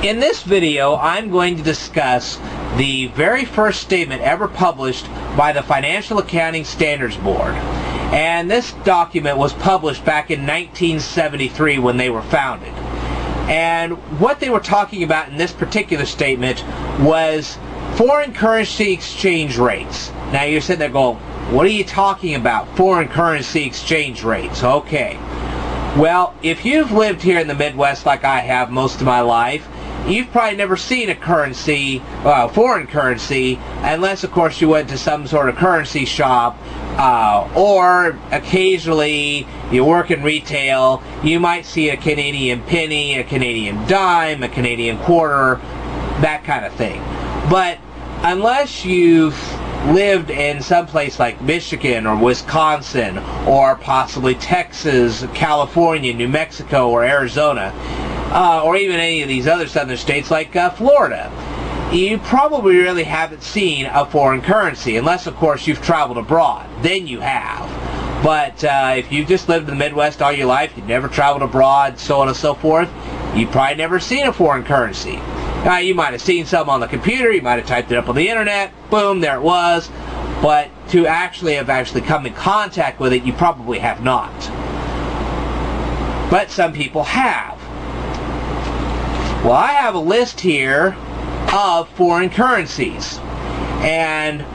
In this video, I'm going to discuss the very first statement ever published by the Financial Accounting Standards Board. And this document was published back in 1973 when they were founded. And what they were talking about in this particular statement was foreign currency exchange rates. Now you're sitting there going, what are you talking about? Foreign currency exchange rates. Okay. Well, if you've lived here in the Midwest like I have most of my life, you've probably never seen a currency, foreign currency, unless of course you went to some sort of currency shop, or occasionally you work in retail, you might see a Canadian penny, a Canadian dime, a Canadian quarter, that kind of thing. But unless you've lived in some place like Michigan or Wisconsin or possibly Texas, California, New Mexico, or Arizona, or even any of these other southern states like Florida, you probably really haven't seen a foreign currency, unless of course you've traveled abroad. Then you have. But if you've just lived in the Midwest all your life, you've never traveled abroad, so on and so forth, you've probably never seen a foreign currency. Now, you might have seen some on the computer, you might have typed it up on the internet, boom, there it was, but to actually have come in contact with it, you probably have not. But some people have. Well, I have a list here of foreign currencies, and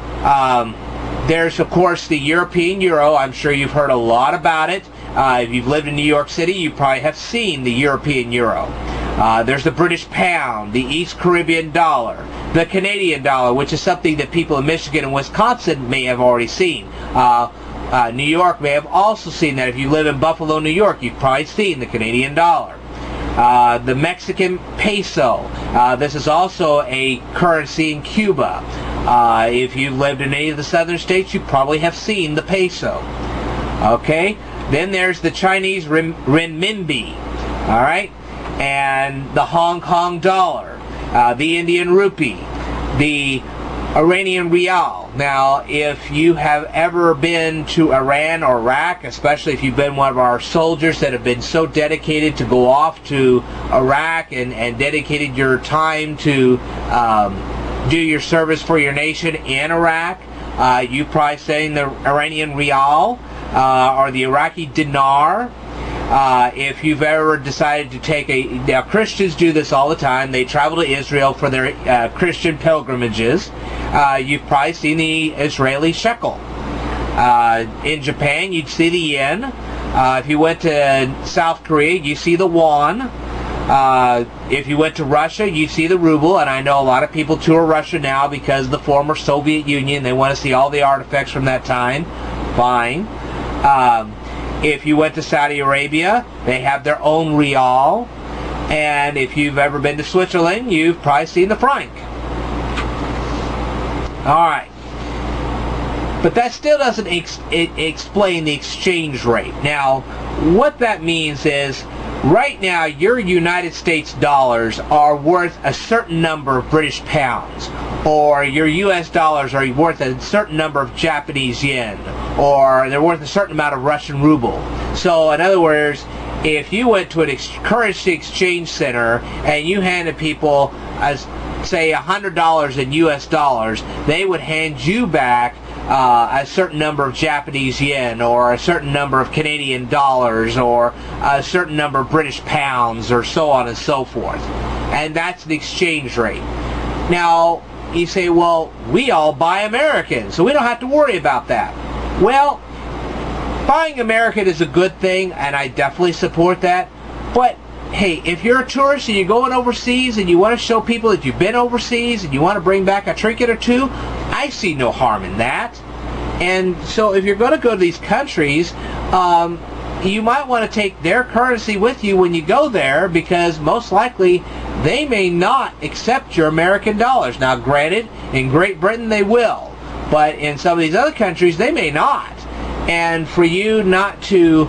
there's of course the European euro. I'm sure you've heard a lot about it. If you've lived in New York City, you probably have seen the European euro. There's the British pound, the East Caribbean dollar, the Canadian dollar, which is something that people in Michigan and Wisconsin may have already seen. New York may have also seen that. If you live in Buffalo, New York, you've probably seen the Canadian dollar. The Mexican peso. This is also a currency in Cuba. If you've lived in any of the southern states, you probably have seen the peso. Okay? Then there's the Chinese renminbi. Alright? And the Hong Kong dollar. The Indian rupee. The Iranian rial. Now, if you have ever been to Iran or Iraq, especially if you've been one of our soldiers that have been so dedicated to go off to Iraq and dedicated your time to do your service for your nation in Iraq, you've probably seen the Iranian rial or the Iraqi dinar. If you've ever decided to take now Christians do this all the time. They travel to Israel for their Christian pilgrimages. You've probably seen the Israeli shekel. In Japan, you'd see the yen. If you went to South Korea, you see the won. If you went to Russia, you see the ruble. And I know a lot of people tour Russia now because of the former Soviet Union. They want to see all the artifacts from that time. Fine. If you went to Saudi Arabia, they have their own rial. And if you've ever been to Switzerland, you've probably seen the franc. Alright. But that still doesn't explain the exchange rate. Now, what that means is, right now, your United States dollars are worth a certain number of British pounds. Or your US dollars are worth a certain number of Japanese yen. Or they're worth a certain amount of Russian ruble. So, in other words, if you went to a currency exchange center and you handed people, say, $100 in US dollars, they would hand you back a certain number of Japanese yen, or a certain number of Canadian dollars, or a certain number of British pounds, or so on and so forth. And that's the exchange rate. Now, you say, well, we all buy American, so we don't have to worry about that. Well, buying American is a good thing, and I definitely support that. But, hey, if you're a tourist and you're going overseas and you want to show people that you've been overseas and you want to bring back a trinket or two, I see no harm in that. And so if you're going to go to these countries, you might want to take their currency with you when you go there, because most likely they may not accept your American dollars. Now, granted, in Great Britain they will, but in some of these other countries they may not. And for you not to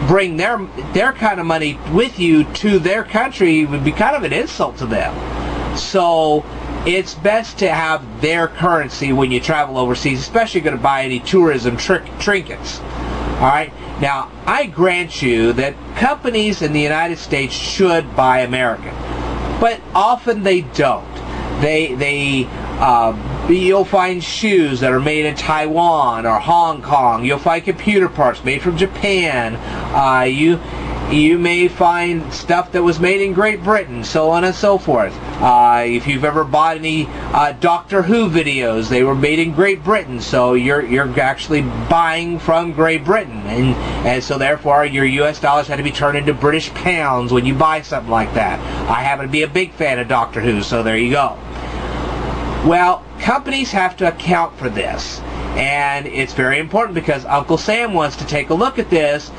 bring their kind of money with you to their country would be kind of an insult to them. So it's best to have their currency when you travel overseas, especially if you're going to buy any tourism trinkets. Alright? Now, I grant you that companies in the United States should buy American. but often they don't. You'll find shoes that are made in Taiwan or Hong Kong. You'll find computer parts made from Japan. You may find stuff that was made in Great Britain, so on and so forth. If you've ever bought any Doctor Who videos, they were made in Great Britain, so you're actually buying from Great Britain, and so therefore your U.S. dollars had to be turned into British pounds when you buy something like that. I happen to be a big fan of Doctor Who, so there you go. Well, companies have to account for this, and it's very important because Uncle Sam wants to take a look at this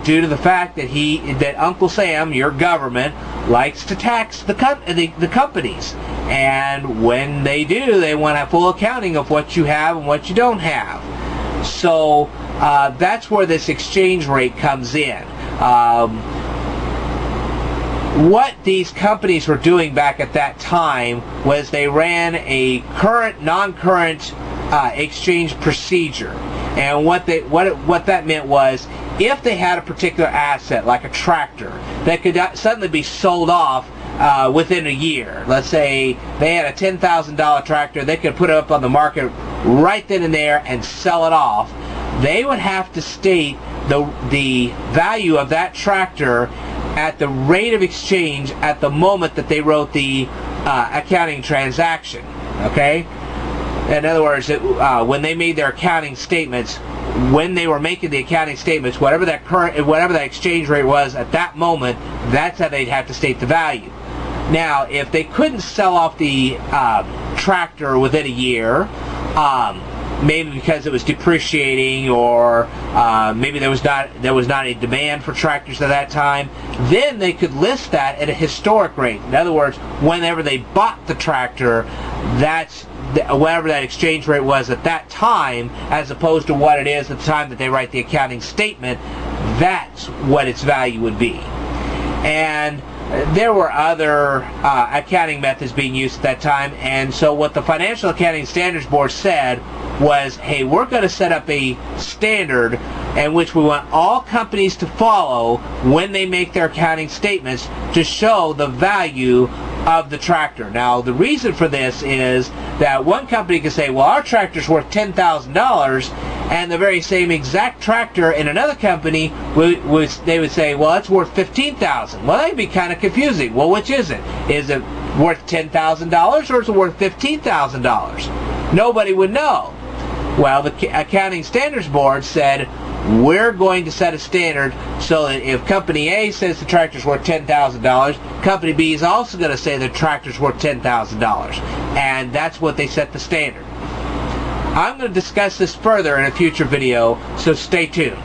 due to the fact that Uncle Sam, your government, likes to tax the companies, and when they do, they want a full accounting of what you have and what you don't have. So that's where this exchange rate comes in. What these companies were doing back at that time was they ran a current, non-current exchange procedure, and what that meant was if they had a particular asset like a tractor that could suddenly be sold off within a year. Let's say they had a $10,000 tractor, they could put it up on the market right then and there and sell it off. They would have to state the value of that tractor at the rate of exchange at the moment that they wrote the accounting transaction. Okay? In other words, when they made their accounting statements, when they were making the accounting statements, whatever that exchange rate was at that moment, that's how they'd have to state the value. Now, if they couldn't sell off the tractor within a year, maybe because it was depreciating, or maybe there was not a demand for tractors at that time, then they could list that at a historic rate. In other words, whenever they bought the tractor, that's whatever that exchange rate was at that time, as opposed to what it is at the time that they write the accounting statement. That's what its value would be. And there were other accounting methods being used at that time, and so what the Financial Accounting Standards Board said was, hey, we're going to set up a standard in which we want all companies to follow when they make their accounting statements to show the value of the tractor. Now, the reason for this is that one company could say, well, our tractor's worth $10,000, and the very same exact tractor in another company, they would say, well, it's worth $15,000. Well, that'd be kind of confusing. Well, which is it? Is it worth $10,000 or is it worth $15,000? Nobody would know. Well, the Accounting Standards Board said, we're going to set a standard so that if Company A says the tractor's worth $10,000, Company B is also going to say the tractor's worth $10,000. And that's what they set the standard. I'm going to discuss this further in a future video, so stay tuned.